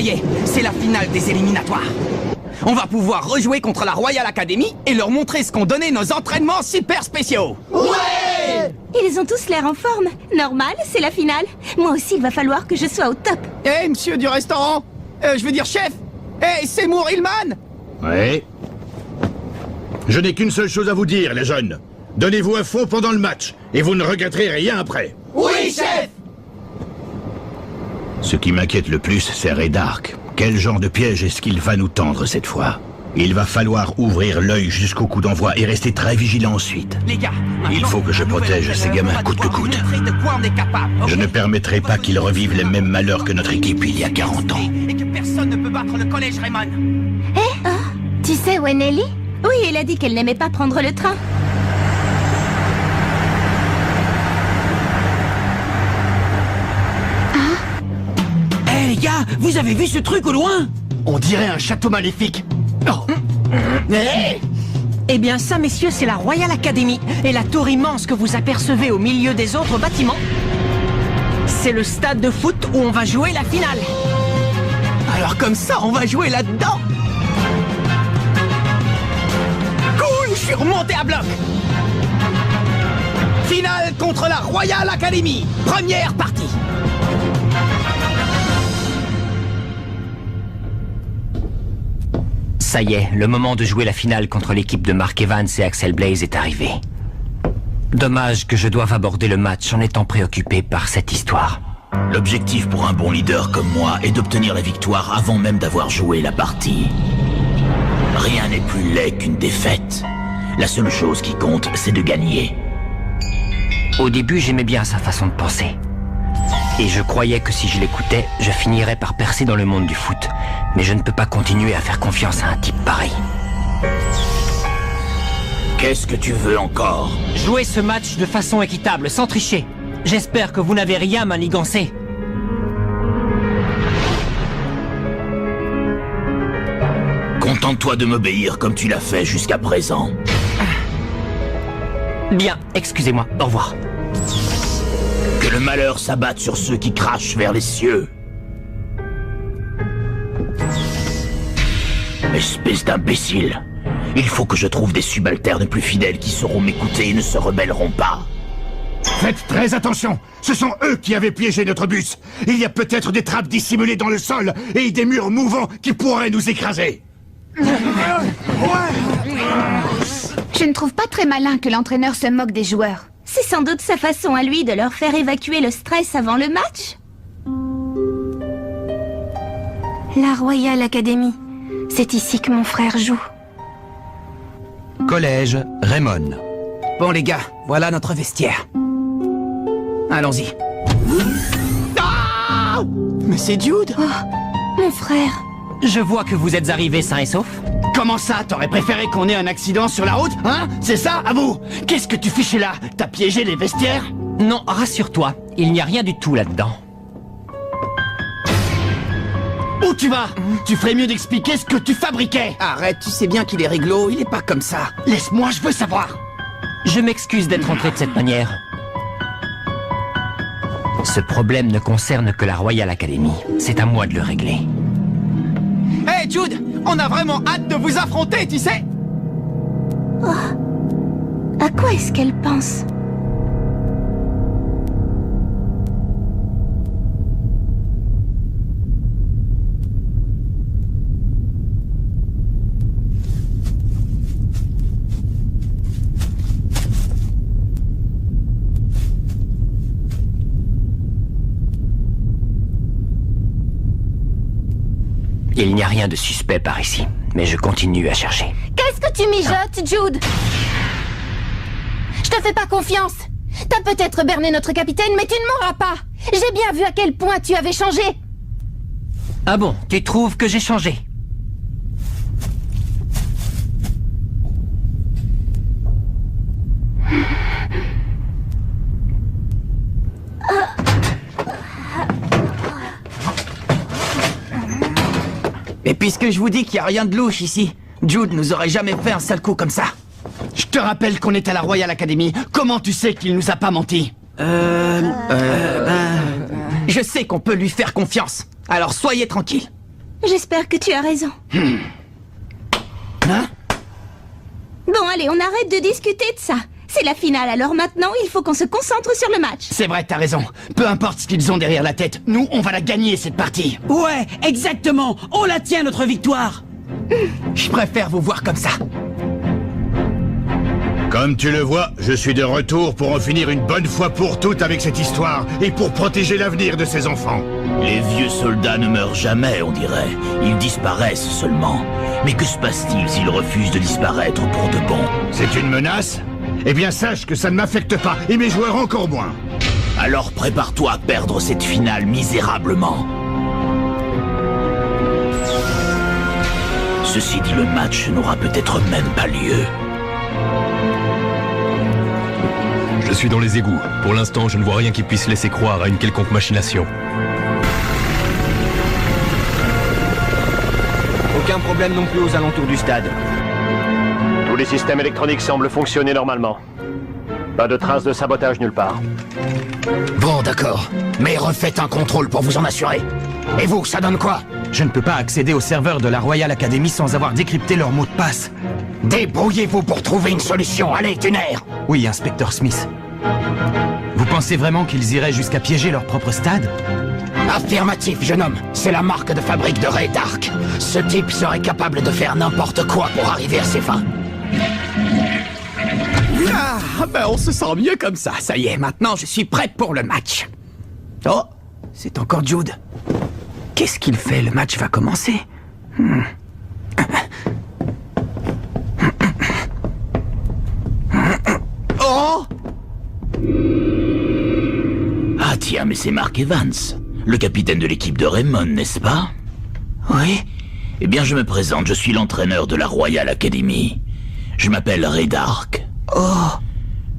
y est, c'est la finale des éliminatoires. On va pouvoir rejouer contre la Royal Academy et leur montrer ce qu'ont donné nos entraînements super spéciaux. Ouais! Ils ont tous l'air en forme. Normal, c'est la finale. Moi aussi, il va falloir que je sois au top. Eh, monsieur du restaurant, je veux dire chef. Eh, Seymour Hillman. Ouais. Je n'ai qu'une seule chose à vous dire, les jeunes. Donnez-vous à fond pendant le match, et vous ne regretterez rien après. Oui, chef. Ce qui m'inquiète le plus, c'est Redark. Quel genre de piège est-ce qu'il va nous tendre cette fois? Il va falloir ouvrir l'œil jusqu'au coup d'envoi et rester très vigilant ensuite. Les gars, il faut que je protège ces gamins coûte que coûte. Je ne permettrai pas qu'ils revivent les mêmes malheurs que notre équipe il y a 40 ans. Et que personne ne peut battre le collège Raymond. Tu sais où est Nelly? Oui, elle a dit qu'elle n'aimait pas prendre le train. Eh les gars, vous avez vu ce truc au loin? On dirait un château maléfique. Oh. Hey! Eh bien ça, messieurs, c'est la Royal Academy. Et la tour immense que vous apercevez au milieu des autres bâtiments, c'est le stade de foot où on va jouer la finale. Alors comme ça, on va jouer là-dedans. Cool, je suis remonté à bloc. Finale contre la Royal Academy. Première partie. Ça y est, le moment de jouer la finale contre l'équipe de Mark Evans et Axel Blaze est arrivé. Dommage que je doive aborder le match en étant préoccupé par cette histoire. L'objectif pour un bon leader comme moi est d'obtenir la victoire avant même d'avoir joué la partie. Rien n'est plus laid qu'une défaite. La seule chose qui compte, c'est de gagner. Au début, j'aimais bien sa façon de penser. Et je croyais que si je l'écoutais, je finirais par percer dans le monde du foot. Mais je ne peux pas continuer à faire confiance à un type pareil. Qu'est-ce que tu veux encore? Jouer ce match de façon équitable, sans tricher. J'espère que vous n'avez rien manigancé. Contente-toi de m'obéir comme tu l'as fait jusqu'à présent. Bien, excusez-moi, au revoir. Que le malheur s'abatte sur ceux qui crachent vers les cieux. Espèce d'imbécile. Il faut que je trouve des subalternes plus fidèles qui sauront m'écouter et ne se rebelleront pas. Faites très attention. Ce sont eux qui avaient piégé notre bus. Il y a peut-être des trappes dissimulées dans le sol et des murs mouvants qui pourraient nous écraser. Je ne trouve pas très malin que l'entraîneur se moque des joueurs. C'est sans doute sa façon à lui de leur faire évacuer le stress avant le match. La Royal Academy. C'est ici que mon frère joue. Collège Raymond. Bon les gars, voilà notre vestiaire. Allons-y. Ah! Mais c'est Jude! Oh, mon frère. Je vois que vous êtes arrivés sains et saufs. Comment ça? T'aurais préféré qu'on ait un accident sur la route? Hein? C'est ça, à vous? Qu'est-ce que tu fichais là? T'as piégé les vestiaires? Non, rassure-toi, il n'y a rien du tout là-dedans. Où tu vas? Tu ferais mieux d'expliquer ce que tu fabriquais. Arrête, tu sais bien qu'il est réglo, il est pas comme ça. Laisse-moi, je veux savoir. Je m'excuse d'être entré de cette manière. Ce problème ne concerne que la Royal Academy. C'est à moi de le régler. Hey Jude, on a vraiment hâte de vous affronter, tu sais. Oh. À quoi est-ce qu'elle pense? Il n'y a rien de suspect par ici, mais je continue à chercher. Qu'est-ce que tu mijotes, Jude? Je te fais pas confiance. T'as peut-être berné notre capitaine, mais tu ne m'auras pas. J'ai bien vu à quel point tu avais changé. Ah bon, tu trouves que j'ai changé? Et puisque je vous dis qu'il n'y a rien de louche ici, Jude nous aurait jamais fait un sale coup comme ça. Je te rappelle qu'on est à la Royal Academy. Comment tu sais qu'il nous a pas menti? Je sais qu'on peut lui faire confiance. Alors soyez tranquille. J'espère que tu as raison. Hein? Bon, allez, on arrête de discuter de ça. C'est la finale, alors maintenant, il faut qu'on se concentre sur le match. C'est vrai, t'as raison. Peu importe ce qu'ils ont derrière la tête, nous, on va la gagner, cette partie. Ouais, exactement. On la tient, notre victoire. Je préfère vous voir comme ça. Comme tu le vois, je suis de retour pour en finir une bonne fois pour toutes avec cette histoire et pour protéger l'avenir de ces enfants. Les vieux soldats ne meurent jamais, on dirait. Ils disparaissent seulement. Mais que se passe-t-il s'ils refusent de disparaître pour de bon? C'est une menace? Eh bien sache que ça ne m'affecte pas, et mes joueurs encore moins. Alors prépare-toi à perdre cette finale misérablement. Ceci dit, le match n'aura peut-être même pas lieu. Je suis dans les égouts. Pour l'instant, je ne vois rien qui puisse laisser croire à une quelconque machination. Aucun problème non plus aux alentours du stade. Tous les systèmes électroniques semblent fonctionner normalement. Pas de traces de sabotage nulle part. Bon, d'accord. Mais refaites un contrôle pour vous en assurer. Et vous, ça donne quoi? Je ne peux pas accéder au serveur de la Royal Academy sans avoir décrypté leur mot de passe. Débrouillez-vous pour trouver une solution. Allez, Tuner! Oui, inspecteur Smith. Vous pensez vraiment qu'ils iraient jusqu'à piéger leur propre stade? Affirmatif, jeune homme. C'est la marque de fabrique de Ray Dark. Ce type serait capable de faire n'importe quoi pour arriver à ses fins. Ah, ben on se sent mieux comme ça. Ça y est, maintenant je suis prêt pour le match. Oh, c'est encore Jude. Qu'est-ce qu'il fait? Le match va commencer. Oh! Ah tiens, mais c'est Mark Evans, le capitaine de l'équipe de Raymond, n'est-ce pas? Oui? Eh bien, je me présente, je suis l'entraîneur de la Royal Academy. Je m'appelle Ray Dark. Oh!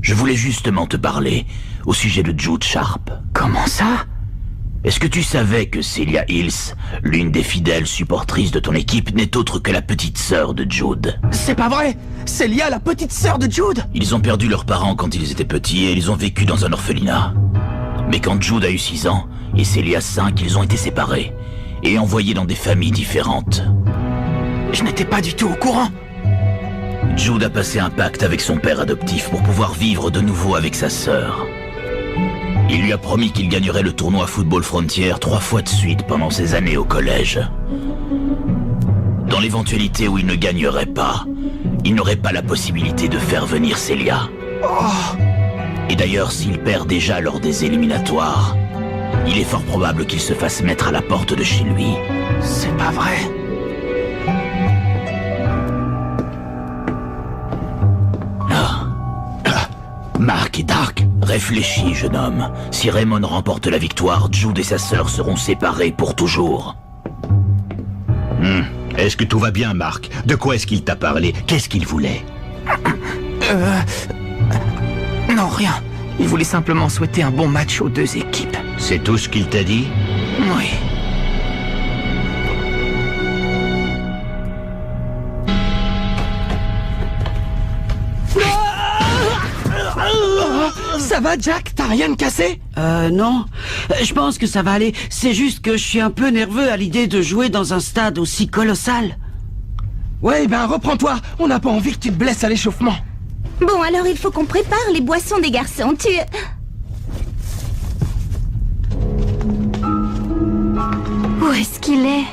Je voulais justement te parler au sujet de Jude Sharp. Comment ça? Est-ce que tu savais que Celia Hills, l'une des fidèles supportrices de ton équipe, n'est autre que la petite sœur de Jude? C'est pas vrai! Celia, la petite sœur de Jude! Ils ont perdu leurs parents quand ils étaient petits et ils ont vécu dans un orphelinat. Mais quand Jude a eu 6 ans et Celia 5, ils ont été séparés et envoyés dans des familles différentes. Je n'étais pas du tout au courant. Jude a passé un pacte avec son père adoptif pour pouvoir vivre de nouveau avec sa sœur. Il lui a promis qu'il gagnerait le tournoi Football Frontier 3 fois de suite pendant ses années au collège. Dans l'éventualité où il ne gagnerait pas, il n'aurait pas la possibilité de faire venir Celia. Et d'ailleurs, s'il perd déjà lors des éliminatoires, il est fort probable qu'il se fasse mettre à la porte de chez lui. C'est pas vrai. Mark et Dark, réfléchis, jeune homme. Si Raymond remporte la victoire, Jude et sa sœur seront séparés pour toujours. Est-ce que tout va bien, Mark? De quoi est-ce qu'il t'a parlé? Qu'est-ce qu'il voulait? Non, rien. Il voulait simplement souhaiter un bon match aux deux équipes. C'est tout ce qu'il t'a dit? Oui. Ça va, Jack? T'as rien de cassé? Non. Je pense que ça va aller. C'est juste que je suis un peu nerveux à l'idée de jouer dans un stade aussi colossal. Ouais, ben reprends-toi. On n'a pas envie que tu te blesses à l'échauffement. Bon, alors il faut qu'on prépare les boissons des garçons. Où est-ce qu'il est?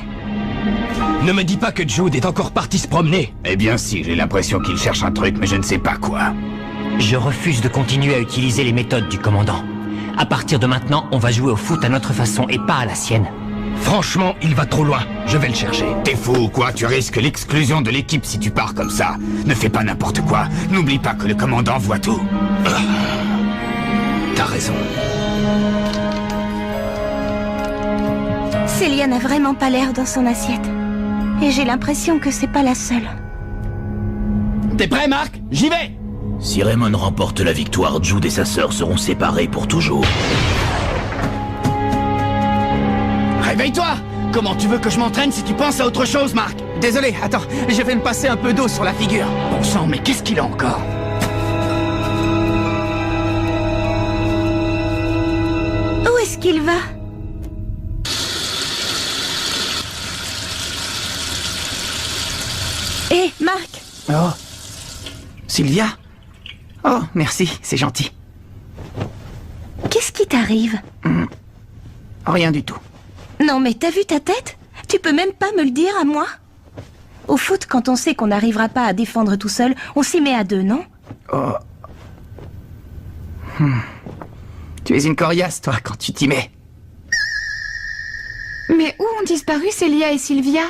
Ne me dis pas que Jude est encore parti se promener. Eh bien si, j'ai l'impression qu'il cherche un truc, mais je ne sais pas quoi. Je refuse de continuer à utiliser les méthodes du commandant. À partir de maintenant, on va jouer au foot à notre façon et pas à la sienne. Franchement, il va trop loin. Je vais le chercher. T'es fou ou quoi? Tu risques l'exclusion de l'équipe si tu pars comme ça. Ne fais pas n'importe quoi. N'oublie pas que le commandant voit tout. T'as raison. Celia n'a vraiment pas l'air dans son assiette. Et j'ai l'impression que c'est pas la seule. T'es prêt, Marc? J'y vais! Si Raymond remporte la victoire, Jude et sa sœur seront séparés pour toujours. Réveille-toi! Comment tu veux que je m'entraîne si tu penses à autre chose, Marc? Désolé, attends, je vais me passer un peu d'eau sur la figure. Bon sang, mais qu'est-ce qu'il a encore? Où est-ce qu'il va? Oh. Sylvia? Oh, merci, c'est gentil. Qu'est-ce qui t'arrive? Rien du tout. Non, mais t'as vu ta tête? Tu peux même pas me le dire à moi? Au foot, quand on sait qu'on n'arrivera pas à défendre tout seul, on s'y met à deux, non? Oh. Tu es une coriace, toi, quand tu t'y mets. Mais où ont disparu Célia et Sylvia?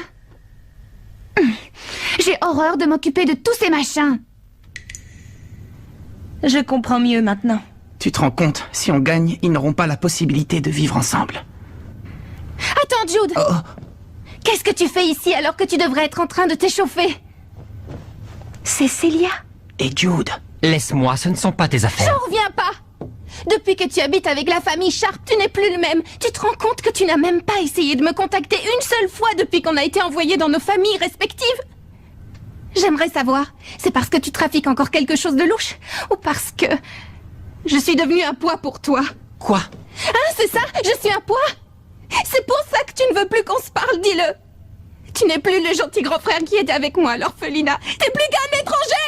J'ai horreur de m'occuper de tous ces machins. Je comprends mieux maintenant. Tu te rends compte, si on gagne, ils n'auront pas la possibilité de vivre ensemble. Attends, Jude! Oh. Qu'est-ce que tu fais ici alors que tu devrais être en train de t'échauffer? C'est Célia. Et Jude? Laisse-moi, ce ne sont pas tes affaires. J'en reviens pas! Depuis que tu habites avec la famille Sharp, tu n'es plus le même. Tu te rends compte que tu n'as même pas essayé de me contacter une seule fois depuis qu'on a été envoyés dans nos familles respectives? J'aimerais savoir, c'est parce que tu trafiques encore quelque chose de louche? Ou parce que je suis devenue un poids pour toi? Quoi? Hein, c'est ça? Je suis un poids? C'est pour ça que tu ne veux plus qu'on se parle, dis-le! Tu n'es plus le gentil grand frère qui était avec moi à l'orphelinat. T'es plus qu'un étranger!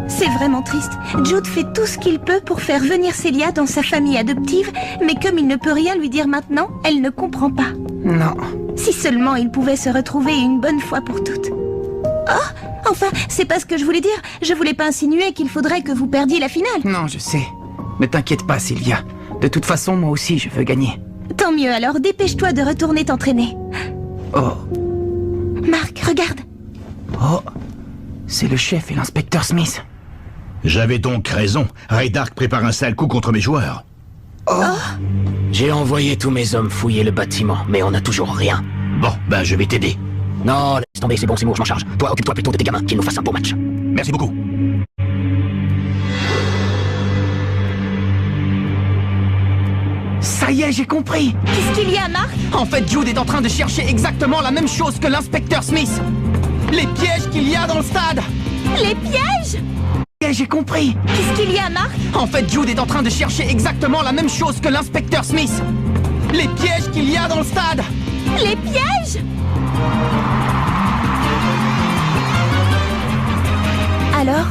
C'est vraiment triste. Jude fait tout ce qu'il peut pour faire venir Célia dans sa famille adoptive, mais comme il ne peut rien lui dire maintenant, elle ne comprend pas. Non. Si seulement ils pouvaient se retrouver une bonne fois pour toutes. Oh! Enfin, c'est pas ce que je voulais dire. Je voulais pas insinuer qu'il faudrait que vous perdiez la finale. Non, je sais. Ne t'inquiète pas, Sylvia. De toute façon, moi aussi, je veux gagner. Tant mieux, alors dépêche-toi de retourner t'entraîner. Oh. Marc, regarde. Oh. C'est le chef et l'inspecteur Smith. J'avais donc raison. Raydark prépare un sale coup contre mes joueurs. Oh. J'ai envoyé tous mes hommes fouiller le bâtiment, mais on n'a toujours rien. Bon, ben je vais t'aider. Non, laisse tomber, c'est bon, je m'en charge. Toi, occupe-toi plutôt de tes gamins, qu'ils nous fassent un beau match. Merci beaucoup. Ça y est, j'ai compris. Qu'est-ce qu'il y a, Marc? En fait, Jude est en train de chercher exactement la même chose que l'inspecteur Smith. Les pièges qu'il y a dans le stade. Les pièges? J'ai compris. Qu'est-ce qu'il y a, Marc? En fait, Jude est en train de chercher exactement la même chose que l'inspecteur Smith. Les pièges qu'il y a dans le stade. Les pièges? Alors?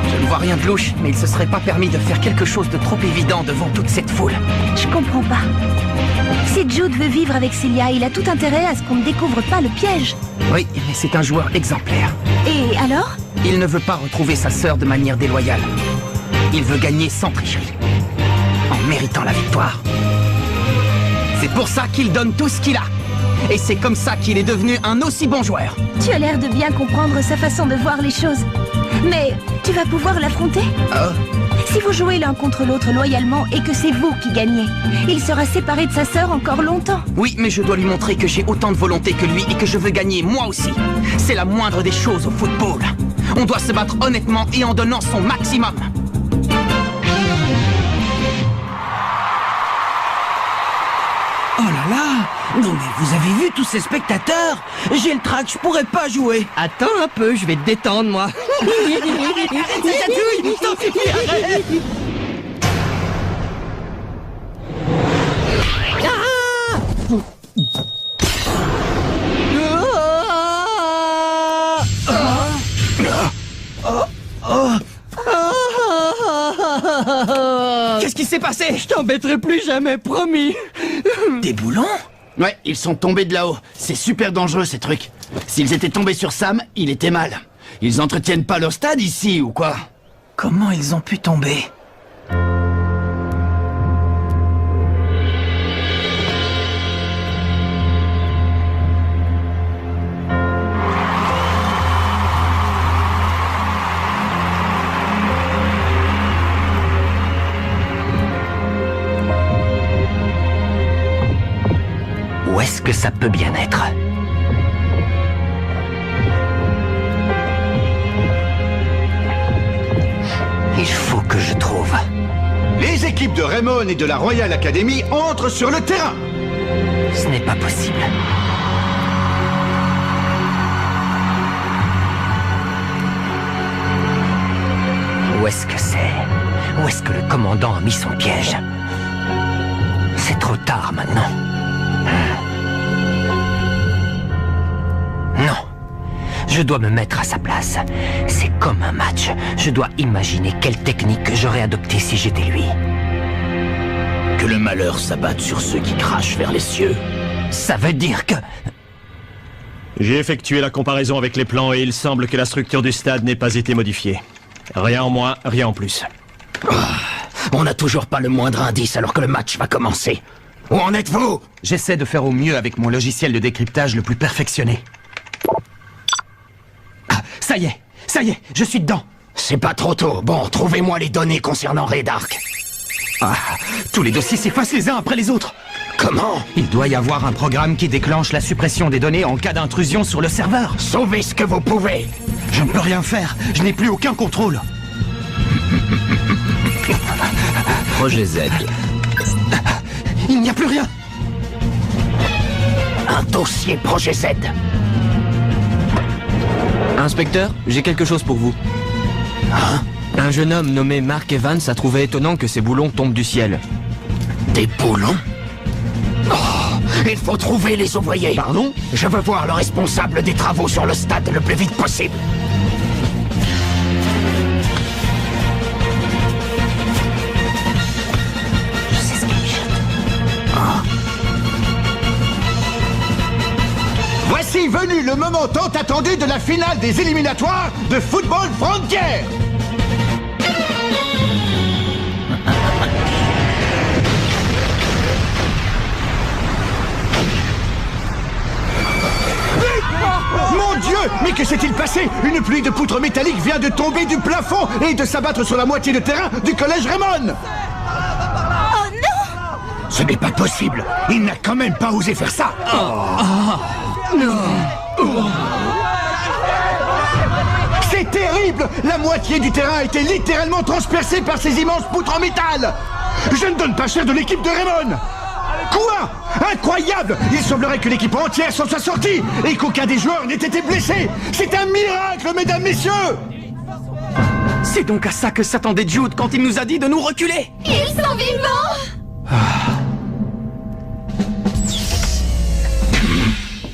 Je ne vois rien de louche, mais il se serait pas permis de faire quelque chose de trop évident devant toute cette foule. Je comprends pas. Si Jude veut vivre avec Célia, il a tout intérêt à ce qu'on ne découvre pas le piège. Oui, mais c'est un joueur exemplaire. Et alors? Il ne veut pas retrouver sa sœur de manière déloyale. Il veut gagner sans tricherie, en méritant la victoire. C'est pour ça qu'il donne tout ce qu'il a. Et c'est comme ça qu'il est devenu un aussi bon joueur. Tu as l'air de bien comprendre sa façon de voir les choses. Mais tu vas pouvoir l'affronter? Oh. Si vous jouez l'un contre l'autre loyalement et que c'est vous qui gagnez, il sera séparé de sa sœur encore longtemps. Oui, mais je dois lui montrer que j'ai autant de volonté que lui et que je veux gagner moi aussi. C'est la moindre des choses au football. On doit se battre honnêtement et en donnant son maximum. Oh là là! Non mais vous avez vu tous ces spectateurs? J'ai le trac, je pourrais pas jouer. Attends un peu, je vais te détendre, moi. Qu'est-ce qui s'est passé? Je t'embêterai plus jamais, promis. Des boulons? Ouais, ils sont tombés de là-haut. C'est super dangereux, ces trucs. S'ils étaient tombés sur Sam, il était mal. Ils entretiennent pas leur stade ici, ou quoi? Comment ils ont pu tomber? Où est-ce que ça peut bien être? Il faut que je trouve. Les équipes de Raymond et de la Royal Academy entrent sur le terrain. Ce n'est pas possible. Où est-ce que c'est? Où est-ce que le commandant a mis son piège? trop tard maintenant. Non. Je dois me mettre à sa place. C'est comme un match. Je dois imaginer quelle technique j'aurais adoptée si j'étais lui. Que le malheur s'abatte sur ceux qui crachent vers les cieux. Ça veut dire que... J'ai effectué la comparaison avec les plans et il semble que la structure du stade n'ait pas été modifiée. Rien en moins, rien en plus. On n'a toujours pas le moindre indice alors que le match va commencer. Où en êtes-vous? J'essaie de faire au mieux avec mon logiciel de décryptage le plus perfectionné. Ah, ça y est, je suis dedans. C'est pas trop tôt. Bon, trouvez-moi les données concernant Redark. Ah, tous les dossiers s'effacent les uns après les autres. Comment? Il doit y avoir un programme qui déclenche la suppression des données en cas d'intrusion sur le serveur. Sauvez ce que vous pouvez. Je ne peux rien faire, je n'ai plus aucun contrôle. Projet Z. Il n'y a plus rien. Un dossier Projet Z. Inspecteur, j'ai quelque chose pour vous. Hein? Un jeune homme nommé Mark Evans a trouvé étonnant que ces boulons tombent du ciel. Des boulons? Oh, il faut trouver les ouvriers. Pardon? Je veux voir le responsable des travaux sur le stade le plus vite possible. Je sais ce qu'il jette. Ah. Voici venu le moment tant attendu de la finale des éliminatoires de Football Frontier. Mon Dieu, mais que s'est-il passé? Une pluie de poutres métalliques vient de tomber du plafond et de s'abattre sur la moitié de terrain du collège Raymond. Oh non! Ce n'est pas possible. Il n'a quand même pas osé faire ça. C'est terrible. La moitié du terrain a été littéralement transpercée par ces immenses poutres en métal. Je ne donne pas cher de l'équipe de Raymond. Quoi? Incroyable! Il semblerait que l'équipe entière s'en soit sortie et qu'aucun des joueurs n'ait été blessé. C'est un miracle, mesdames, messieurs! C'est donc à ça que s'attendait Jude quand il nous a dit de nous reculer. Ils sont vivants!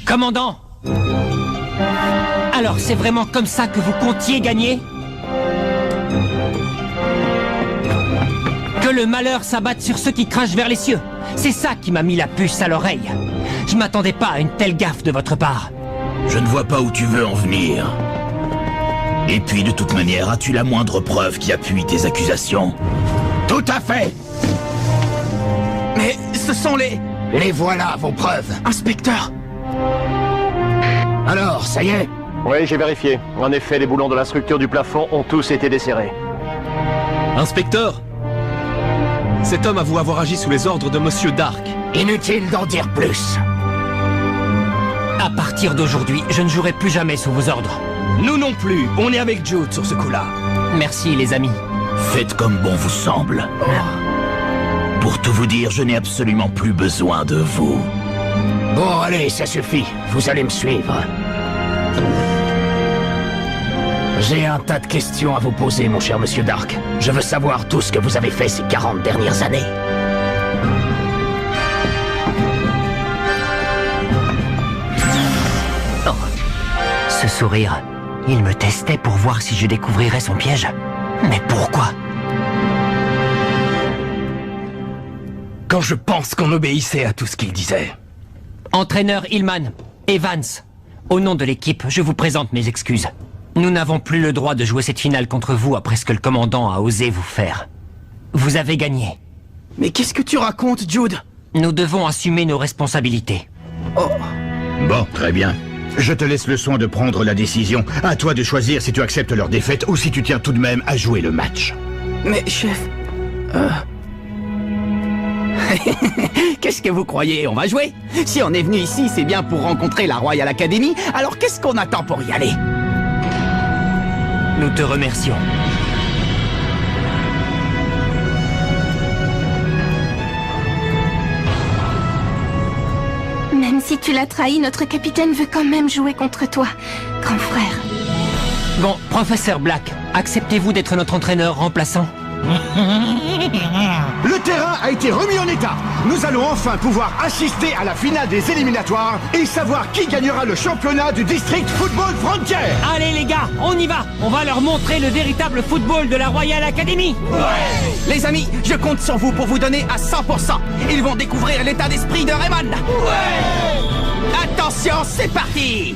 Commandant! Alors, c'est vraiment comme ça que vous comptiez gagner? Que le malheur s'abatte sur ceux qui crachent vers les cieux. C'est ça qui m'a mis la puce à l'oreille. Je m'attendais pas à une telle gaffe de votre part. Je ne vois pas où tu veux en venir. Et puis, de toute manière, as-tu la moindre preuve qui appuie tes accusations? Tout à fait. Mais ce sont les voilà, vos preuves. Inspecteur. Alors, ça y est? Oui, j'ai vérifié. En effet, les boulons de la structure du plafond ont tous été desserrés. Inspecteur, cet homme avoue avoir agi sous les ordres de Monsieur Dark. Inutile d'en dire plus. À partir d'aujourd'hui, je ne jouerai plus jamais sous vos ordres. Nous non plus. On est avec Jude sur ce coup-là. Merci, les amis. Faites comme bon vous semble. Pour tout vous dire, je n'ai absolument plus besoin de vous. Bon, allez, ça suffit. Vous allez me suivre. J'ai un tas de questions à vous poser, mon cher Monsieur Dark. Je veux savoir tout ce que vous avez fait ces 40 dernières années. Oh. Ce sourire, il me testait pour voir si je découvrirais son piège. Mais pourquoi? Quand je pense qu'on obéissait à tout ce qu'il disait. Entraîneur Hillman, Evans, au nom de l'équipe, je vous présente mes excuses. Nous n'avons plus le droit de jouer cette finale contre vous après ce que le commandant a osé vous faire. Vous avez gagné. Mais qu'est-ce que tu racontes, Jude? Nous devons assumer nos responsabilités. Oh. Bon, très bien. Je te laisse le soin de prendre la décision. À toi de choisir si tu acceptes leur défaite ou si tu tiens tout de même à jouer le match. Mais, chef... Qu'est-ce que vous croyez? On va jouer? Si on est venu ici, c'est bien pour rencontrer la Royal Academy, alors qu'est-ce qu'on attend pour y aller? Nous te remercions. Même si tu l'as trahi, notre capitaine veut quand même jouer contre toi, grand frère. Bon, professeur Black, acceptez-vous d'être notre entraîneur remplaçant? Le terrain a été remis en état. Nous allons enfin pouvoir assister à la finale des éliminatoires et savoir qui gagnera le championnat du District Football Frontier. Allez les gars, on y va. On va leur montrer le véritable football de la Royal Academy. Ouais. Les amis, je compte sur vous pour vous donner à 100%. Ils vont découvrir l'état d'esprit de Raymond. Ouais. Attention, c'est parti.